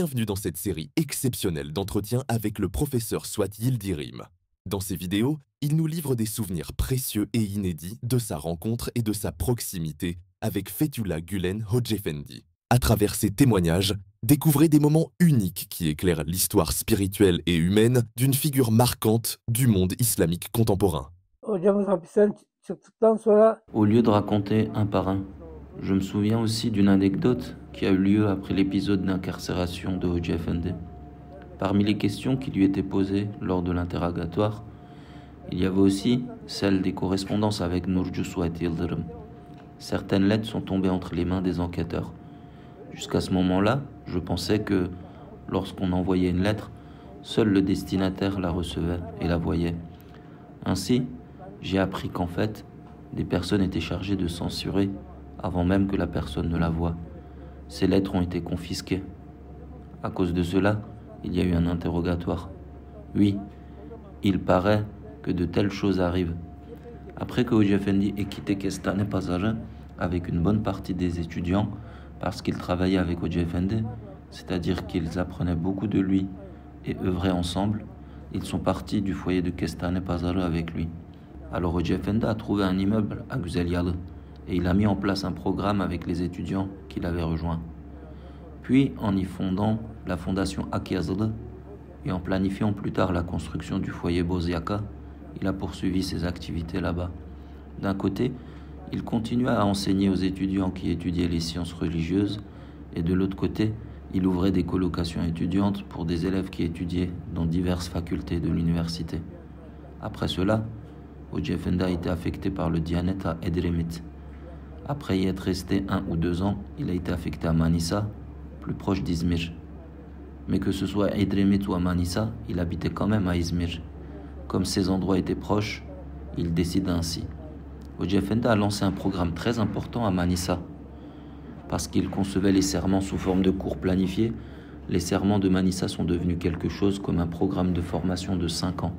Bienvenue dans cette série exceptionnelle d'entretiens avec le professeur Swat Yildirim. Dans ces vidéos, il nous livre des souvenirs précieux et inédits de sa rencontre et de sa proximité avec Fethullah Gülen Hojefendi. À travers ces témoignages, découvrez des moments uniques qui éclairent l'histoire spirituelle et humaine d'une figure marquante du monde islamique contemporain. Hocamız hapisten çıktıktan sonra Au lieu de raconter un par un, je me souviens aussi d'une anecdote qui a eu lieu après l'épisode d'incarcération de Hoca Efendi. Parmi les questions qui lui étaient posées lors de l'interrogatoire, il y avait aussi celle des correspondances avec Nurcu Suat Yildirim. Certaines lettres sont tombées entre les mains des enquêteurs. Jusqu'à ce moment-là, je pensais que lorsqu'on envoyait une lettre, seul le destinataire la recevait et la voyait. Ainsi, j'ai appris qu'en fait, des personnes étaient chargées de censurer avant même que la personne ne la voie. Ces lettres ont été confisquées. À cause de cela, il y a eu un interrogatoire. Oui, il paraît que de telles choses arrivent. Après que Hoca Efendi ait quitté Kestane Pazarı avec une bonne partie des étudiants, parce qu'ils travaillaient avec Hoca Efendi, c'est-à-dire qu'ils apprenaient beaucoup de lui et œuvraient ensemble, ils sont partis du foyer de Kestane Pazarı avec lui. Alors Hoca Efendi a trouvé un immeuble à Güzelyalı et il a mis en place un programme avec les étudiants qu'il avait rejoints. Puis, en y fondant la fondation Akyazılı et en planifiant plus tard la construction du foyer Bozyaka, il a poursuivi ses activités là-bas. D'un côté, il continua à enseigner aux étudiants qui étudiaient les sciences religieuses et de l'autre côté, il ouvrait des colocations étudiantes pour des élèves qui étudiaient dans diverses facultés de l'université. Après cela, Hoca Efendi a été affecté par le Diyanet à Edremit. Après y être resté 1 ou 2 ans, il a été affecté à Manisa, plus proche d'Izmir. Mais que ce soit à Edremit ou à Manisa, il habitait quand même à Izmir. Comme ces endroits étaient proches, il décide ainsi. Hoca Efendi a lancé un programme très important à Manisa. Parce qu'il concevait les serments sous forme de cours planifiés, les serments de Manisa sont devenus quelque chose comme un programme de formation de 5 ans.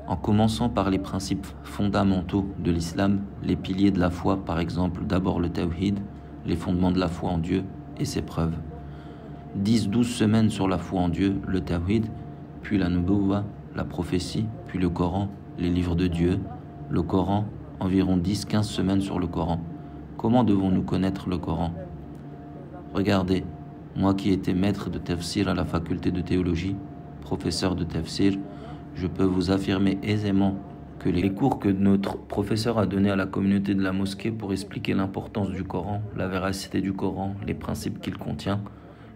En commençant par les principes fondamentaux de l'islam, les piliers de la foi, par exemple d'abord le tawhid, les fondements de la foi en Dieu et ses preuves. 10-12 semaines sur la foi en Dieu, le tawhid, puis la nubuwwa, la prophétie, puis le Coran, les livres de Dieu, le Coran, environ 10-15 semaines sur le Coran. Comment devons-nous connaître le Coran? Regardez, moi qui étais maître de tafsir à la faculté de théologie, professeur de tafsir, je peux vous affirmer aisément que les cours que notre professeur a donnés à la communauté de la mosquée pour expliquer l'importance du Coran, la véracité du Coran, les principes qu'il contient,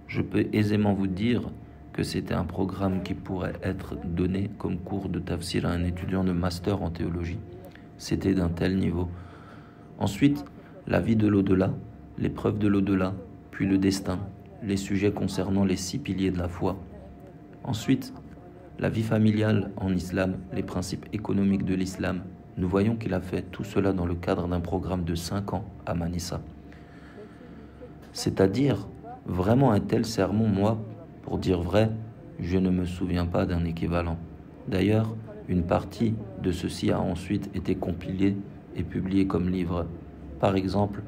je peux aisément vous dire que c'était un programme qui pourrait être donné comme cours de tafsir à un étudiant de master en théologie. C'était d'un tel niveau. Ensuite, la vie de l'au-delà, l'épreuve de l'au-delà, puis le destin, les sujets concernant les 6 piliers de la foi. Ensuite, la vie familiale en islam, les principes économiques de l'islam. Nous voyons qu'il a fait tout cela dans le cadre d'un programme de 5 ans à Manisa. C'est-à-dire, vraiment un tel sermon, moi, pour dire vrai, je ne me souviens pas d'un équivalent. D'ailleurs, une partie de ceci a ensuite été compilée et publiée comme livre. Par exemple,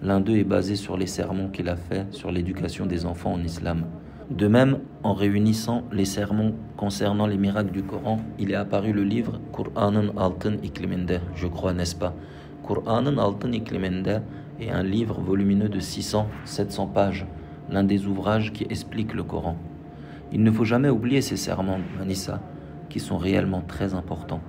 l'un d'eux est basé sur les sermons qu'il a faits sur l'éducation des enfants en islam. De même, en réunissant les sermons concernant les miracles du Coran, il est apparu le livre Kur'an'ın altın ikliminde, je crois, n'est-ce pas? Kur'an'ın altın ikliminde est un livre volumineux de 600-700 pages, l'un des ouvrages qui explique le Coran. Il ne faut jamais oublier ces sermons de Manisa, qui sont réellement très importants.